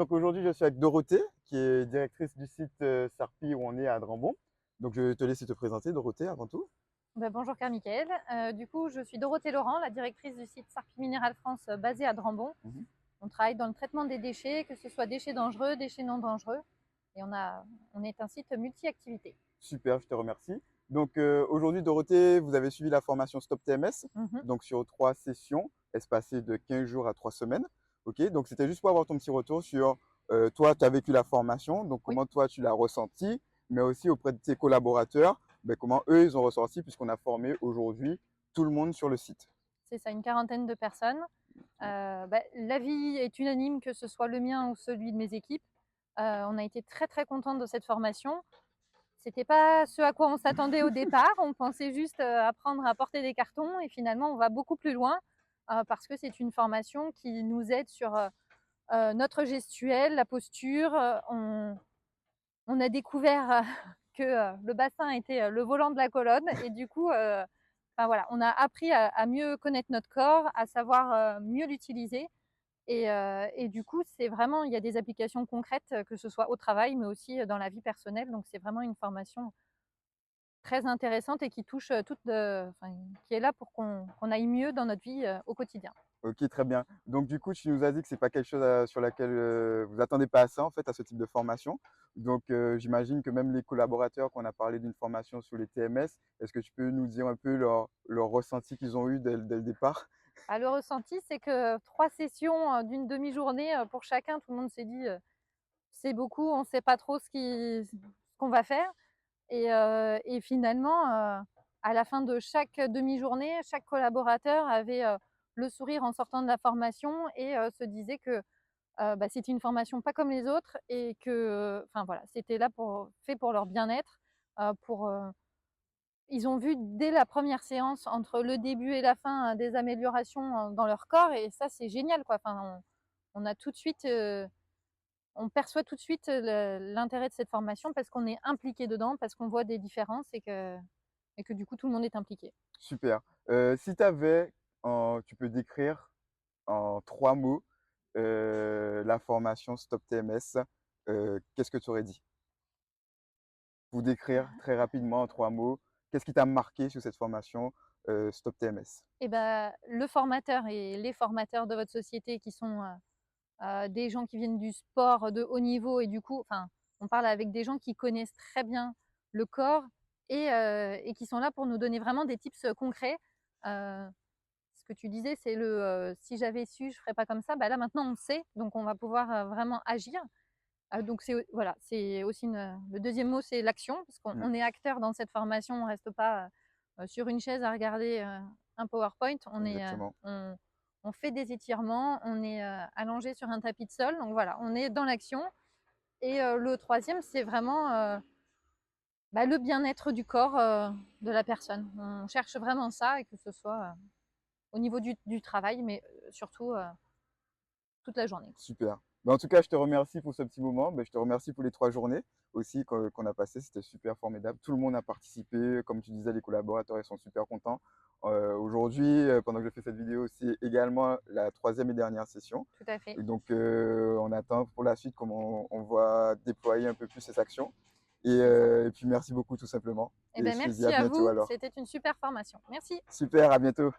Donc aujourd'hui, je suis avec Dorothée, qui est directrice du site Sarpi où on est à Drambon. Donc je vais te laisser te présenter, Dorothée, avant tout. Bonjour Carmichael. Du coup, je suis Dorothée Laurent, la directrice du site Sarpi Mineral France basé à Drambon. Mhm. On travaille dans le traitement des déchets, que ce soit déchets dangereux, déchets non dangereux. Et on est un site multi-activités. Super, je te remercie. Donc aujourd'hui, Dorothée, vous avez suivi la formation Stop TMS, Mhm. donc sur 3 sessions, espacées de 15 jours à 3 semaines. Ok, donc c'était juste pour avoir ton petit retour sur toi, tu as vécu la formation, donc Oui, comment toi tu l'as ressenti, mais aussi auprès de tes collaborateurs, ben, comment eux ils ont ressenti, puisqu'on a formé aujourd'hui tout le monde sur le site. c'est ça, une quarantaine de personnes. L'avis est unanime, que ce soit le mien ou celui de mes équipes. On a été très très contents de cette formation. C'était pas ce à quoi on s'attendait au départ. On pensait juste apprendre à porter des cartons et finalement on va beaucoup plus loin parce que c'est une formation qui nous aide sur notre gestuelle, la posture. On a découvert que le bassin était le volant de la colonne et du coup, enfin, voilà, on a appris à mieux connaître notre corps, à savoir mieux l'utiliser. Et du coup, c'est vraiment, il y a des applications concrètes, que ce soit au travail, mais aussi dans la vie personnelle. Donc, c'est vraiment une formation très intéressante et qui touche enfin, qui est là pour qu'on aille mieux dans notre vie au quotidien. Ok, très bien. Donc du coup, tu nous as dit que c'est pas quelque chose sur laquelle vous attendez pas à ça en fait, à ce type de formation. Donc j'imagine que même les collaborateurs qu'on a parlé d'une formation sur les TMS, est-ce que tu peux nous dire un peu leur ressenti qu'ils ont eu dès le départ? Le ressenti, c'est que 3 sessions d'une demi-journée pour chacun, tout le monde s'est dit c'est beaucoup, on ne sait pas trop ce qu'on va faire. Et finalement, à la fin de chaque demi-journée, chaque collaborateur avait le sourire en sortant de la formation et se disait que c'était une formation pas comme les autres et que, enfin voilà, c'était là fait pour leur bien-être. Ils ont vu dès la première séance, entre le début et la fin, des améliorations dans leur corps et ça, c'est génial, quoi. Enfin, on a tout de suite on perçoit tout de suite l'intérêt de cette formation parce qu'on est impliqué dedans, parce qu'on voit des différences et que du coup tout le monde est impliqué. Super. Si tu avais, tu peux décrire en 3 mots la formation Stop TMS, qu'est-ce que tu aurais dit? Pour décrire très rapidement en 3 mots, qu'est-ce qui t'a marqué sur cette formation Stop TMS? Et le formateur et les formateurs de votre société qui sont des gens qui viennent du sport de haut niveau et du coup, enfin, on parle avec des gens qui connaissent très bien le corps et qui sont là pour nous donner vraiment des tips concrets. Euh, Ce que tu disais, c'est si j'avais su, je ferais pas comme ça. Là maintenant on le sait, donc on va pouvoir vraiment agir. Donc voilà, c'est aussi le deuxième mot, c'est l'action, parce qu'on Mmh, on est acteur dans cette formation, on reste pas sur une chaise à regarder un PowerPoint. exactement. On fait des étirements, on est allongé sur un tapis de sol, donc voilà, on est dans l'action. Et le troisième, c'est vraiment le bien-être du corps de la personne. On cherche vraiment ça, et que ce soit au niveau du travail, mais surtout toute la journée. Super. En tout cas, je te remercie pour ce petit moment. Je te remercie pour les 3 journées aussi qu'on a passées. C'était super formidable. Tout le monde a participé. Comme tu disais, les collaborateurs, ils sont super contents. Aujourd'hui, pendant que je fais cette vidéo, c'est également la troisième et dernière session. Tout à fait. Et donc, on attend pour la suite comment on va déployer un peu plus ces actions. C'est ça. Et puis, merci beaucoup tout simplement. Eh Et bien, je te dis à merci à bientôt vous. alors. C'était une super formation. Merci. Super, à bientôt.